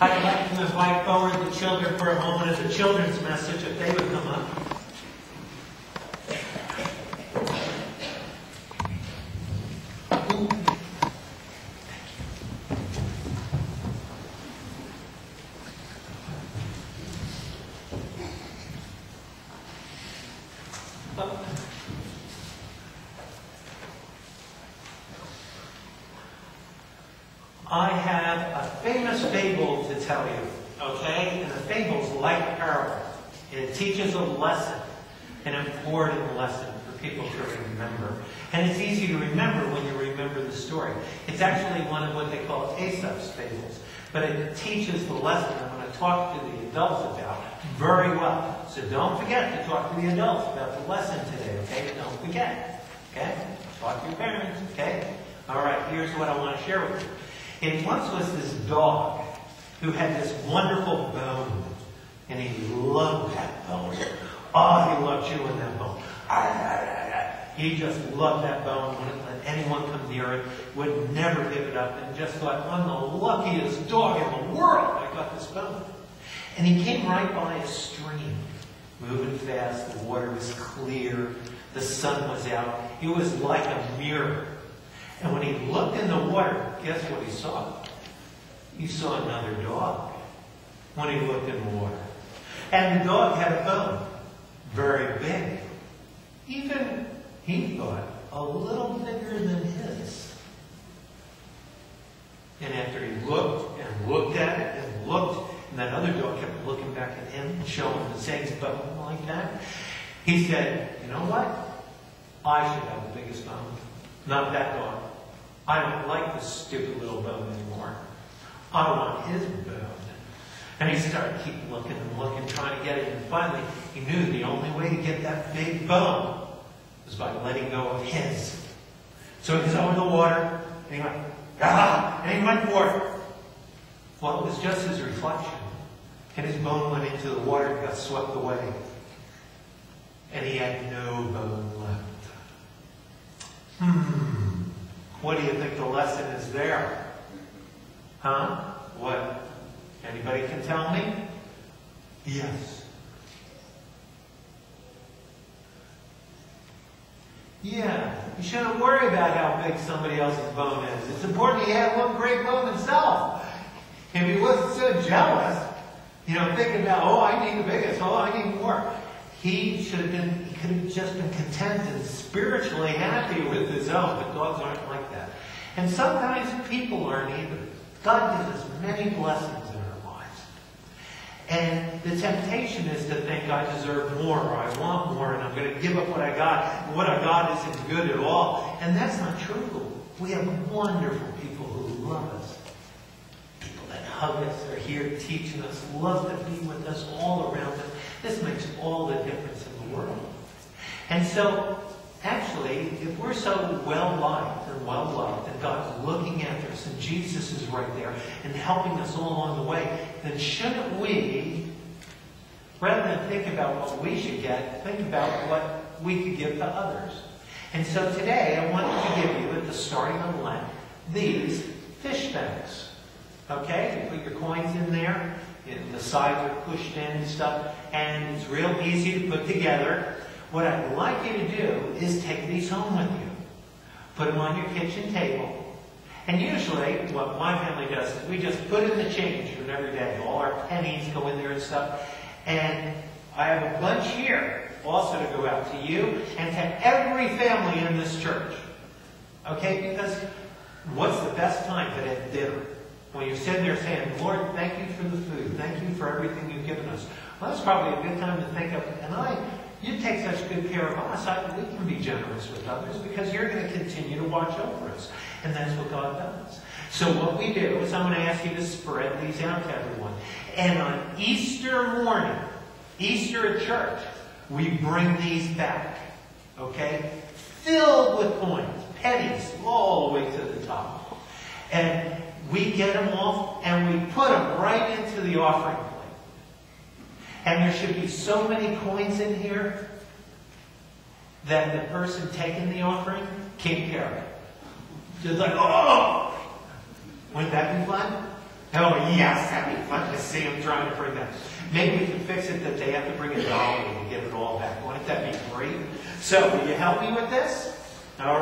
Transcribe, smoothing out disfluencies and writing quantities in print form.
I'd like to invite forward the children for a moment as a children's message, if they would come up. I have a famous fable to tell you, okay? And the fable's like a parable. And it teaches a lesson, an important lesson for people to remember. And it's easy to remember when you remember the story. It's actually one of what they call Aesop's fables. But it teaches the lesson I'm going to talk to the adults about very well. So don't forget to talk to the adults about the lesson today, okay? Don't forget, okay? Talk to your parents, okay? All right, here's what I want to share with you. It once was this dog who had this wonderful bone, and he loved that bone. Oh, he loved chewing that bone. He just loved that bone. Wouldn't let anyone come near it. Would never give it up, and just thought, I'm the luckiest dog in the world. I got this bone. And he came right by a stream, moving fast. The water was clear. The sun was out. It was like a mirror. And when he looked in the water, guess what he saw? He saw another dog when he looked in the water. And the dog had a bone, very big. Even, he thought, a little bigger than his. And after he looked and looked at it and looked, and that other dog kept looking back at him and showing the same bone like that, he said, you know what? I should have the biggest bone. Not that dog. I don't like this stupid little bone anymore. I want his bone. And he started keep looking and looking, trying to get it. And finally, he knew the only way to get that big bone was by letting go of his. So he was over the water, and he went, ah! And he went for it. Well, it was just his reflection. And his bone went into the water and got swept away. And he had no bone left. What do you think the lesson is there? Huh? What? Anybody can tell me? Yes. Yeah. You shouldn't worry about how big somebody else's bone is. It's important he had one great bone himself. If he wasn't so jealous, thinking about, oh, I need the biggest, oh, I need more. He could have just been content and spiritually happy with his own, but dogs aren't like that. And sometimes people aren't either. God gives us many blessings in our lives. And the temptation is to think I deserve more, or I want more, and I'm going to give up what I got. What I got isn't good at all. And that's not true. We have wonderful people who love us. People that hug us, are here teaching us, love to be with us, all around us. This makes all the difference in the world. And so, actually, if we're so well-liked and well-loved, and God's looking after us, and Jesus is right there, and helping us all along the way, then shouldn't we, rather than think about what we should get, think about what we could give to others? And so today, I wanted to give you, at the starting of Lent, these fish bags. Okay? You put your coins in there. The sides are pushed in and stuff, and it's real easy to put together. What I'd like you to do is take these home with you. Put them on your kitchen table. And usually, what my family does is we just put in the change from every day. All our pennies go in there and stuff. And I have a bunch here also to go out to you and to every family in this church. Okay? Because what's the best time to have dinner? When you're sitting there saying, Lord, thank you for the food. Thank you for everything you've given us. Well, that's probably a good time to think of, you take such good care of us, we can be generous with others because you're going to continue to watch over us. And that's what God does. So what we do is I'm going to ask you to spread these out to everyone. And on Easter morning, Easter at church, we bring these back. Okay? Filled with coins, pennies, all the way to the top. And we get them off and we put them right into the offering plate. And there should be so many coins in here that the person taking the offering can't carry it. Just like, oh! Wouldn't that be fun? Oh, yes, that'd be fun to see them trying to bring that. Maybe we can fix it that they have to bring a dolly and give it all back. Wouldn't that be great? So, will you help me with this? All right.